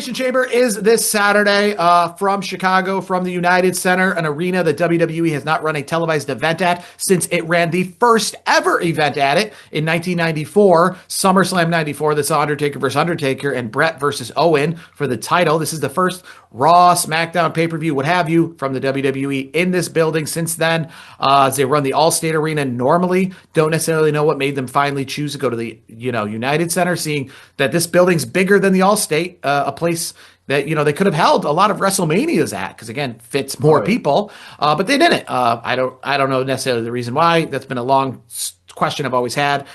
Elimination Chamber is this Saturday from Chicago, from the United Center, an arena that WWE has not run a televised event at since it ran the first ever event at it in 1994, SummerSlam 94. That's Undertaker versus Undertaker and Brett versus Owen for the title. This is the first Raw, SmackDown, pay-per-view, what have you, from the WWE in this building since then. As they run the Allstate Arena normally, don't necessarily know what made them finally choose to go to the United Center, seeing that this building's bigger than the Allstate, a place that they could have held a lot of WrestleManias at, because again, fits more people, but they didn't. I don't know necessarily the reason why. That's been a long question I've always had.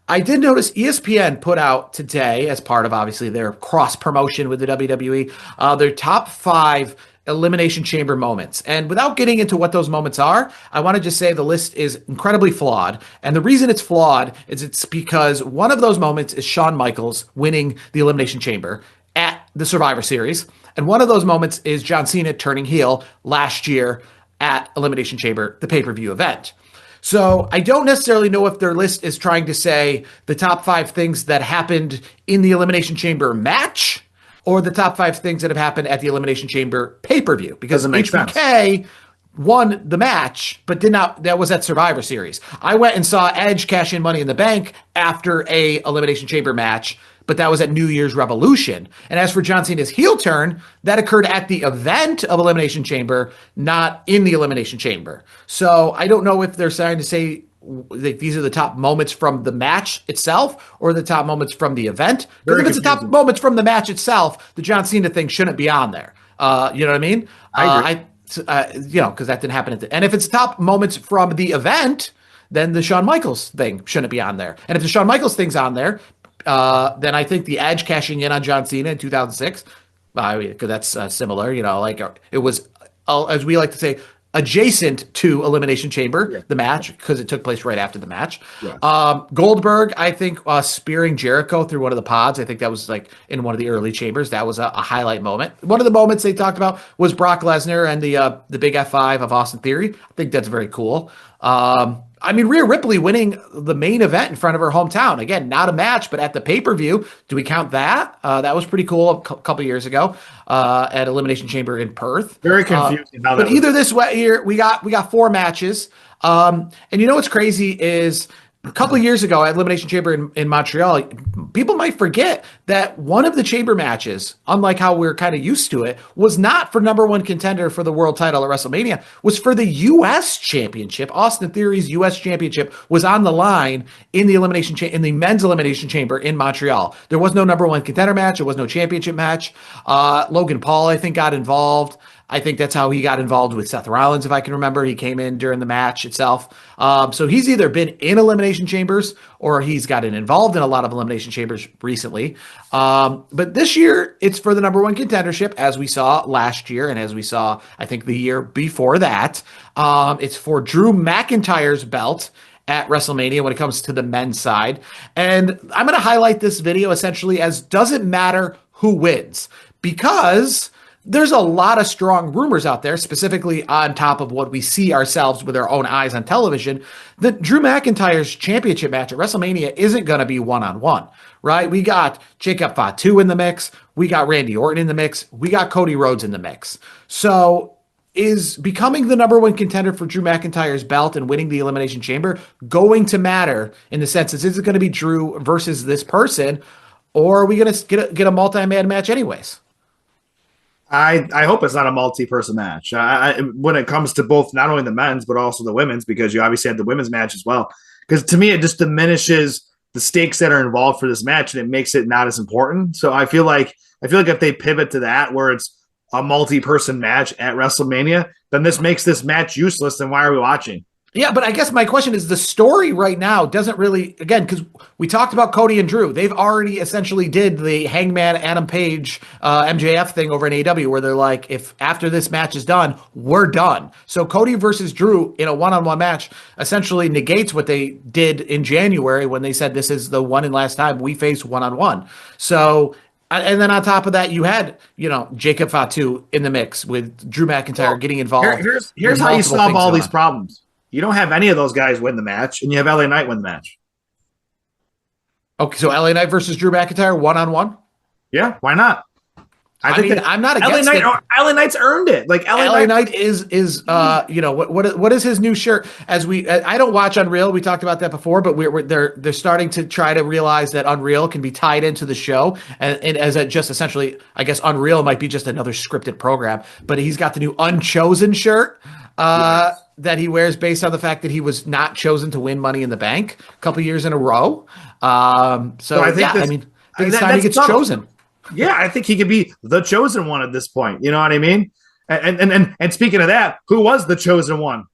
I did notice ESPN put out today, as part of obviously their cross promotion with the WWE, their top 5 Elimination Chamber moments. And without getting into what those moments are, I want to just say the list is incredibly flawed. And the reason it's flawed is it's because one of those moments is Shawn Michaels winning the Elimination Chamber at the Survivor Series. And one of those moments is John Cena turning heel last year at Elimination Chamber, the pay-per-view event. So I don't necessarily know if their list is trying to say the top 5 things that happened in the Elimination Chamber match or the top 5 things that have happened at the Elimination Chamber pay-per-view, because HBK won the match, but did not. That was at Survivor Series. I went and saw Edge cash in Money in the Bank after a Elimination Chamber match, but that was at New Year's Revolution. And as for John Cena's heel turn, that occurred at the event of Elimination Chamber, not in the Elimination Chamber. So I don't know if they're trying to say like these are the top moments from the match itself or the top moments from the event. Because if it's the top moments from the match itself, the John Cena thing shouldn't be on there. You know what I mean? I agree. Because that didn't happen. And if it's top moments from the event, then the Shawn Michaels thing shouldn't be on there. And if the Shawn Michaels thing's on there, then I think the Edge cashing in on John Cena in 2006, because that's similar, like it was, as we like to say, adjacent to Elimination Chamber, the match, because it took place right after the match. Yeah. Goldberg, I think, spearing Jericho through one of the pods. I think that was like in one of the early chambers. That was a highlight moment. One of the moments they talked about was Brock Lesnar and the big F5 of Austin Theory. I think that's very cool. Rhea Ripley winning the main event in front of her hometown. Again, not a match, but at the pay-per-view. Do we count that? That was pretty cool a couple years ago at Elimination Chamber in Perth. Very confusing. But either this way here, we got 4 matches. And what's crazy is a couple of years ago at Elimination Chamber in Montreal, people might forget that one of the chamber matches, unlike how we're kind of used to it, was not for number 1 contender for the world title at WrestleMania, was for the U.S. Championship. Austin Theory's U.S. Championship was on the line in the in the men's Elimination Chamber in Montreal. There was no number 1 contender match. There was no championship match. Logan Paul, I think, got involved. I think that's how he got involved with Seth Rollins, if I can remember. He came in during the match itself. So he's either been in Elimination Chambers or he's gotten involved in a lot of Elimination Chambers recently. But this year, it's for the number 1 contendership, as we saw last year and as we saw, I think, the year before that. It's for Drew McIntyre's belt at WrestleMania when it comes to the men's side. And I'm going to highlight this video essentially as doesn't matter who wins, because there's a lot of strong rumors out there, specifically on top of what we see ourselves with our own eyes on television, that Drew McIntyre's championship match at WrestleMania isn't going to be one-on-one, right? We got Jacob Fatu in the mix. We got Randy Orton in the mix. We got Cody Rhodes in the mix. So is becoming the number 1 contender for Drew McIntyre's belt and winning the Elimination Chamber going to matter in the sense is it going to be Drew versus this person, or are we going to get a multi-man match anyways? I hope it's not a multi-person match. When it comes to both not only the men's but also the women's, because you obviously had the women's match as well. Because to me, it just diminishes the stakes that are involved for this match, and it makes it not as important. So I feel like if they pivot to that, where it's a multi-person match at WrestleMania, then this makes this match useless. Then why are we watching? Yeah, but I guess my question is the story right now doesn't really, again, because we talked about Cody and Drew. They've already essentially did the Hangman Adam Page MJF thing over in AEW where they're like, if after this match is done, we're done. So Cody versus Drew in a one-on-one match essentially negates what they did in January when they said this is the one and last time we face one-on-one. So, and then on top of that, you had, Jacob Fatu in the mix with Drew McIntyre getting involved. Here's how you solve all these problems. You don't have any of those guys win the match, and you have LA Knight win the match. Okay, so LA Knight versus Drew McIntyre one-on-one? Yeah, why not? I mean, I'm not LA against it. LA Knight's earned it. Like LA Knight is you know what is his new shirt? As we I don't watch Unreal. We talked about that before, but they're starting to try to realize that Unreal can be tied into the show, and as a just essentially, I guess Unreal might be just another scripted program. But he's got the new Unchosen shirt that he wears based on the fact that he was not chosen to win Money in the Bank a couple years in a row. So I think I think it's time he gets chosen. Yeah, I think he could be the chosen one at this point. You know what I mean? And speaking of that, who was the chosen one?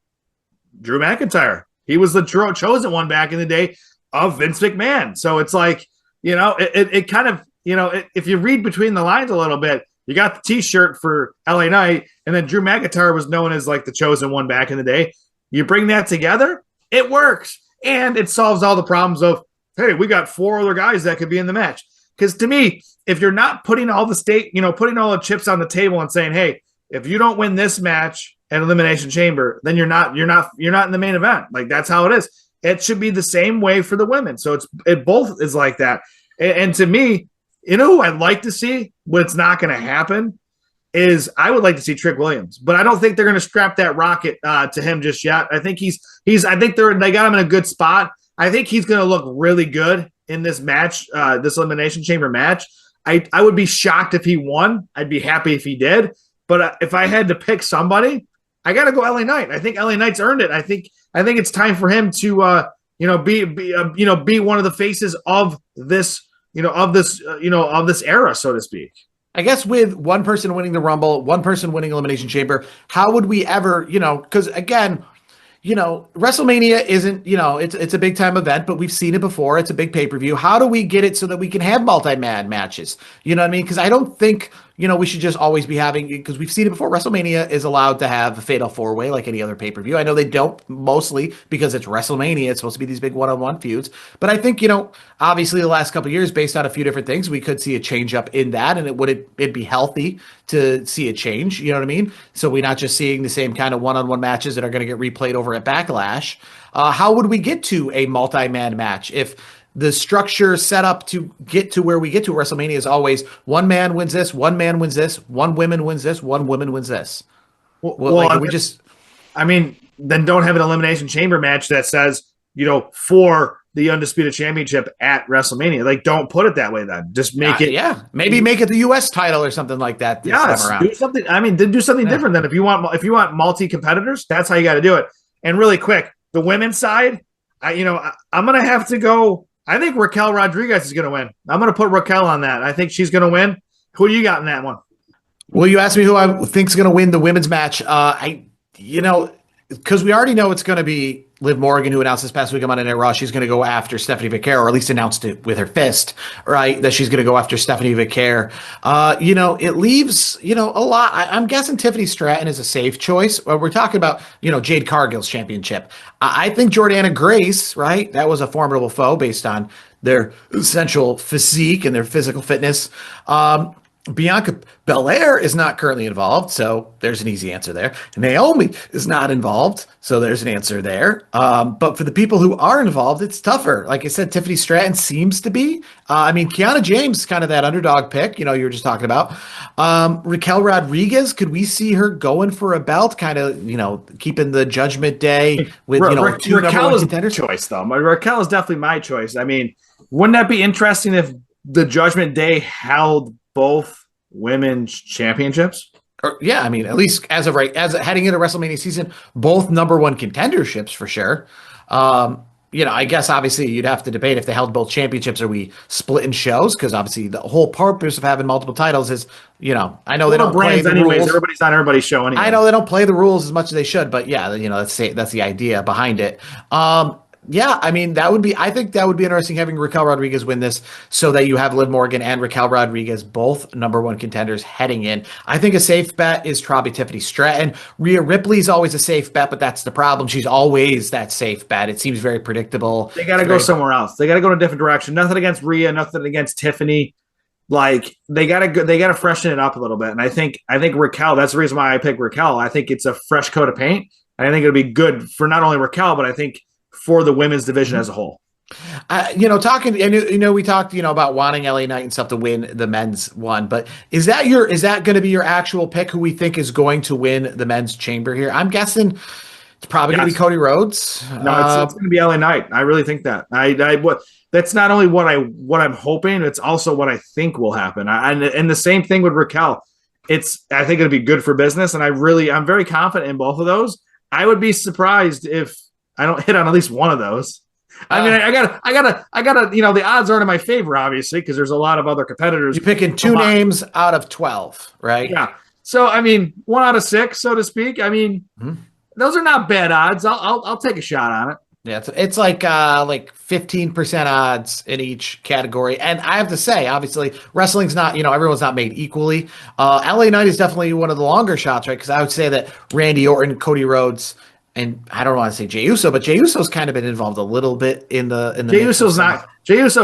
Drew McIntyre. He was the chosen one back in the day of Vince McMahon. So it's like, you know, it kind of, you know, if you read between the lines a little bit, you got the T-shirt for LA Knight, and then Drew McIntyre was known as like the chosen one back in the day. You bring that together, it works, and it solves all the problems of, hey, we got 4 other guys that could be in the match. Because to me, if you're not putting all the chips on the table and saying, hey, if you don't win this match at Elimination Chamber, then you're not in the main event. Like, that's how it is. It should be the same way for the women. So it both is like that. And to me, you know who I'd like to see, but it's not going to happen, is I would like to see Trick Williams. But I don't think they're going to strap that rocket to him just yet. I think I think they got him in a good spot. I think he's going to look really good in this match, this Elimination Chamber match. I would be shocked if he won. I'd be happy if he did. But if I had to pick somebody, I got to go LA Knight. I think LA Knight's earned it. I think it's time for him to be one of the faces of this of this era, so to speak. I guess with one person winning the Rumble, one person winning Elimination Chamber, how would we ever, because again, WrestleMania isn't, it's a big time event, but we've seen it before. It's a big pay-per-view. How do we get it so that we can have multi-man matches? You know what I mean? Because I don't think, we should just always be having, because we've seen it before. WrestleMania is allowed to have a fatal 4-way like any other pay-per-view. I know they don't mostly because it's WrestleMania. It's supposed to be these big one-on-one feuds. But I think, obviously the last couple of years, based on a few different things, we could see a change up in that, and it'd be healthy to see a change. You know what I mean? So we're not just seeing the same kind of one-on-one matches that are going to get replayed over at Backlash. How would we get to a multi-man match if the structure set up to get to where we get to WrestleMania is always one man wins this, one man wins this, one woman wins this, one woman wins this? Then don't have an Elimination Chamber match that says, for the Undisputed Championship at WrestleMania. Like, don't put it that way then. Just make it. Yeah. Maybe make it the U.S. title or something like that. Do something. Do something different than if you want multi-competitors, that's how you got to do it. And really quick, the women's side, I'm going to have to go. I think Raquel Rodriguez is going to win. I'm going to put Raquel on that. I think she's going to win. Who do you got in that one? Well, you asked me who I think is going to win the women's match. Because we already know it's going to be Liv Morgan, who announced this past week on Monday Night Raw. She's going to go after Stephanie Vaquer, or at least announced it with her fist, right? That she's going to go after Stephanie Vaquer. It leaves, a lot. I'm guessing Tiffany Stratton is a safe choice. We're talking about, Jade Cargill's championship. I think Jordana Grace, right? That was a formidable foe based on their essential physique and their physical fitness. Bianca Belair is not currently involved, so there's an easy answer there. Naomi is not involved, so there's an answer there. But for the people who are involved, it's tougher. Like I said, Tiffany Stratton seems to be. Kiana James is kind of that underdog pick, you were just talking about. Raquel Rodriguez, could we see her going for a belt, kind of, keeping the Judgment Day with, two number one contenders? Choice, though. Raquel is definitely my choice. Wouldn't that be interesting if the Judgment Day held both women's championships? At least as heading into WrestleMania season, both number one contenderships for sure. I guess obviously you'd have to debate if they held both championships, are we splitting shows? Because obviously the whole purpose of having multiple titles is, I know they don't play the rules. Everybody's on everybody's show anyway. I know they don't play the rules as much as they should, but yeah, that's the idea behind it. I think that would be interesting having Raquel Rodriguez win this so that you have Liv Morgan and Raquel Rodriguez, both number one contenders heading in. I think a safe bet is probably Tiffany Stratton. Rhea Ripley's always a safe bet, but that's the problem. She's always that safe bet. It seems very predictable. They got to go somewhere else. They got to go in a different direction. Nothing against Rhea, nothing against Tiffany. Like, they got to freshen it up a little bit. And I think Raquel, that's the reason why I picked Raquel. I think it's a fresh coat of paint. And I think it'll be good for not only Raquel, but I think for the women's division as a whole. Talking, and we talked, about wanting LA Knight and stuff to win the men's one, but is that going to be your actual pick? Who we think is going to win the men's chamber here? I'm guessing it's probably going to be Yes. Cody Rhodes. No, it's going to be LA Knight. I really think that. What that's not only what I'm hoping, it's also what I think will happen. And the same thing with Raquel. I think it'll be good for business, and I'm very confident in both of those. I would be surprised if I don't hit on at least one of those. I mean, I gotta. The odds aren't in my favor, obviously, because there's a lot of other competitors. You're picking two names out of 12, right? Yeah. So I mean, 1 out of 6, so to speak. I mean, those are not bad odds. I'll take a shot on it. Yeah, it's like 15% odds in each category. And I have to say, obviously, wrestling's not, everyone's not made equally. LA Knight is definitely one of the longer shots, right? Because I would say that Randy Orton, Cody Rhodes, and I don't want to say Jey Uso, but Jey Uso's kind of been involved a little bit in the Jey Uso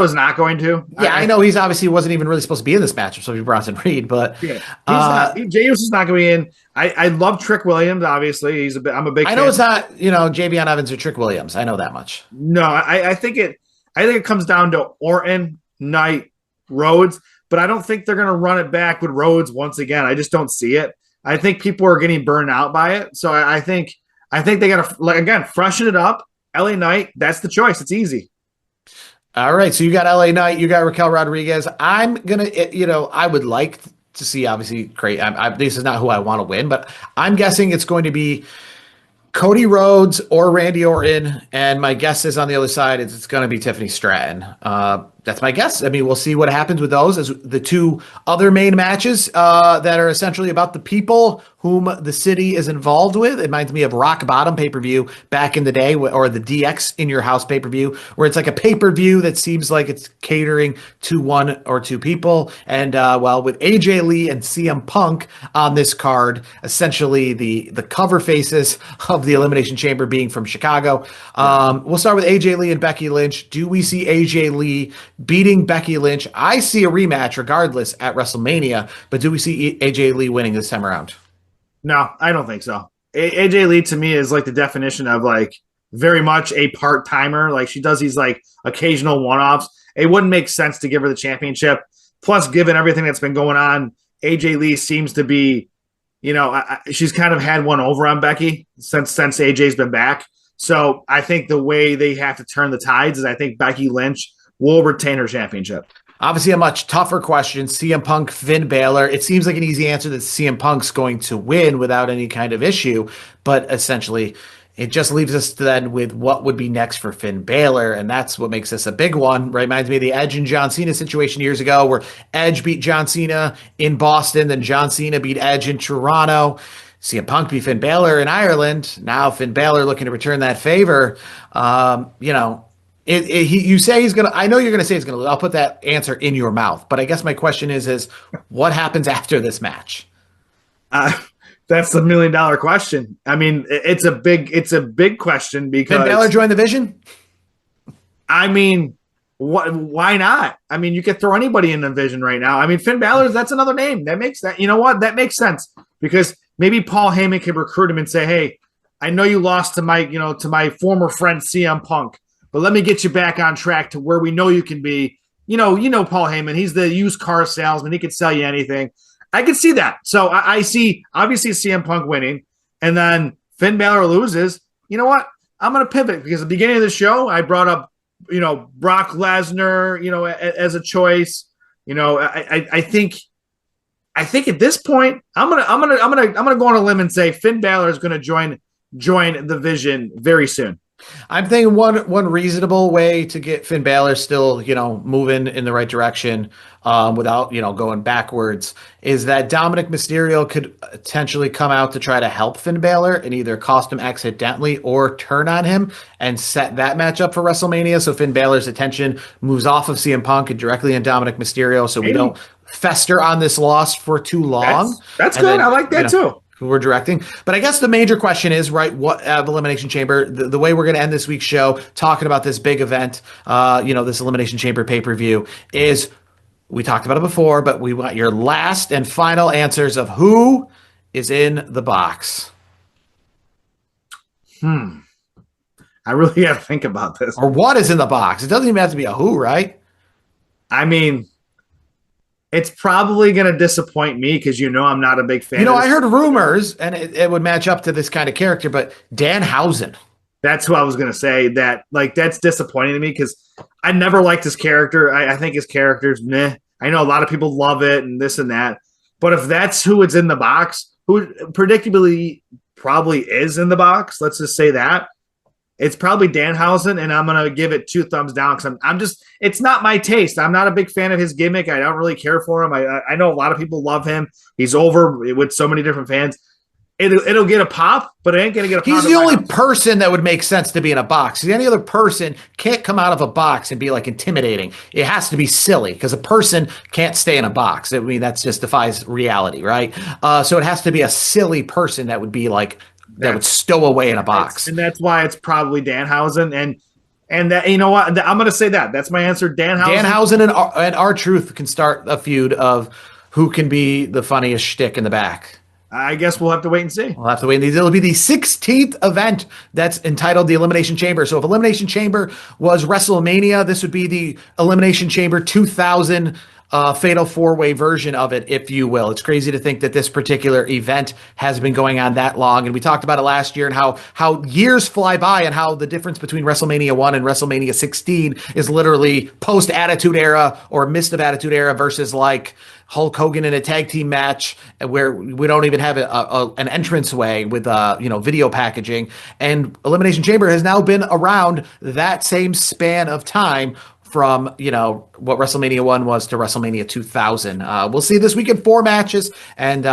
is not going to. Yeah, I know he's obviously wasn't even really supposed to be in this matchup, so he Bronson Reed, but yeah, Jey Uso's not going to be in. I love Trick Williams, obviously. I'm a big fan. I know it's not, JBN Evans or Trick Williams. I know that much. No, I think it comes down to Orton, Knight, Rhodes, but I don't think they're going to run it back with Rhodes once again. I just don't see it. I think people are getting burned out by it. So I think they got to, again, freshen it up. LA Knight, that's the choice. It's easy. All right. So you got LA Knight, you got Raquel Rodriguez. I'm going to, I would like to see, obviously, great. This is not who I want to win, but I'm guessing it's going to be Cody Rhodes or Randy Orton. And my guess is on the other side, it's going to be Tiffany Stratton. That's my guess. I mean, we'll see what happens with those as the two other main matches that are essentially about the people whom the city is involved with. It reminds me of Rock Bottom pay-per-view back in the day, or the DX in your house pay-per-view, where it's like a pay-per-view that seems like it's catering to one or two people. And with AJ Lee and CM Punk on this card, essentially the cover faces of the Elimination Chamber being from Chicago. We'll start with AJ Lee and Becky Lynch. Do we see AJ Lee beating Becky Lynch? I see a rematch regardless at WrestleMania, but do we see AJ Lee winning this time around? No, I don't think so. AJ Lee to me is like the definition of like very much a part-timer. Like she does these like occasional one-offs. It wouldn't make sense to give her the championship. Plus, given everything that's been going on, AJ Lee seems to be, she's kind of had one over on Becky since AJ's been back. So I think the way they have to turn the tides is I think Becky Lynch will retain her championship. Obviously, a much tougher question. CM Punk, Finn Balor. It seems like an easy answer that CM Punk's going to win without any kind of issue. But essentially, it just leaves us then with what would be next for Finn Balor. And that's what makes this a big one. Reminds me of the Edge and John Cena situation years ago, where Edge beat John Cena in Boston, then John Cena beat Edge in Toronto. CM Punk beat Finn Balor in Ireland. Now Finn Balor looking to return that favor. You say he's gonna. I know you're gonna say he's gonna lose. I'll put that answer in your mouth. But I guess my question is what happens after this match? That's the $1 million question. I mean, it's a big question because Finn Balor join the Vision. I mean, why not? I mean, you could throw anybody in the Vision right now. I mean, Finn Balor, that's another name. That makes that. You know what? That makes sense because maybe Paul Heyman can recruit him and say, "Hey, I know you lost to my former friend CM Punk. But let me get you back on track to where we know you can be." You know Paul Heyman. He's the used car salesman. He could sell you anything. I could see that. So I see, obviously, CM Punk winning. And then Finn Balor loses. You know what? I'm going to pivot because at the beginning of the show, I brought up, Brock Lesnar, as a choice. I think at this point, I'm gonna go on a limb and say Finn Balor is going to join the Vision very soon. I'm thinking one reasonable way to get Finn Balor still, moving in the right direction without, going backwards is that Dominic Mysterio could potentially come out to try to help Finn Balor and either cost him accidentally or turn on him and set that match up for WrestleMania. So Finn Balor's attention moves off of CM Punk and directly on Dominic Mysterio. So we don't fester on this loss for too long. That's good. Then, I like that too. Who we're directing. But I guess the major question is, right, what Elimination Chamber, the way we're going to end this week's show talking about this big event, this Elimination Chamber pay-per-view is, we talked about it before, but we want your last and final answers of who is in the box. I really got to think about this. Or what is in the box? It doesn't even have to be a who, right? I mean, it's probably going to disappoint me because I'm not a big fan. You know, of I this. heard rumors, and it would match up to this kind of character, but Danhausen. That's who I was going to say. That like that's disappointing to me because I never liked his character. I think his character's meh. I know a lot of people love it and this and that, but if that's who it's in the box, who predictably probably is in the box, let's just say that it's probably Danhausen, and I'm gonna give it 2 thumbs down because I'm just it's not my taste. I'm not a big fan of his gimmick. I don't really care for him. I know a lot of people love him. He's over with so many different fans. It'll get a pop, but it ain't gonna get a pop. He's the only person that would make sense to be in a box. Any other person can't come out of a box and be like intimidating. It has to be silly because a person can't stay in a box. I mean, that just defies reality, right? So it has to be a silly person that would be like that would stow away in a box. And that's why it's probably Danhausen. And that you know what I'm gonna say that's my answer. Danhausen and R-Truth can start a feud of who can be the funniest shtick in the back. I guess we'll have to wait and see. We'll have to wait. It'll be the 16th event that's entitled the Elimination Chamber. So if Elimination Chamber was WrestleMania, this would be the Elimination Chamber 2000 Fatal 4-Way version of it, if you will. It's crazy to think that this particular event has been going on that long. And we talked about it last year and how years fly by and how the difference between WrestleMania 1 and WrestleMania 16 is literally post-Attitude Era or midst of Attitude Era versus like Hulk Hogan in a tag team match where we don't even have an entranceway with video packaging. And Elimination Chamber has now been around that same span of time from what WrestleMania 1 was to WrestleMania 2000. We'll see this weekend 4 matches, and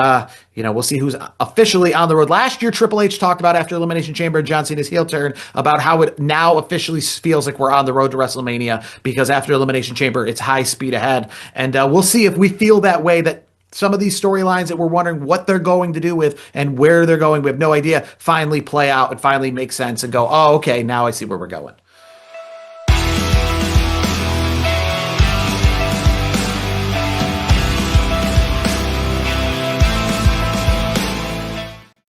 we'll see who's officially on the road. Last year, Triple H talked about after Elimination Chamber and John Cena's heel turn about how it now officially feels like we're on the road to WrestleMania because after Elimination Chamber, it's high speed ahead. And we'll see if we feel that way, that some of these storylines that we're wondering what they're going to do with and where they're going, we have no idea, finally play out and finally make sense and go, oh, okay, now I see where we're going.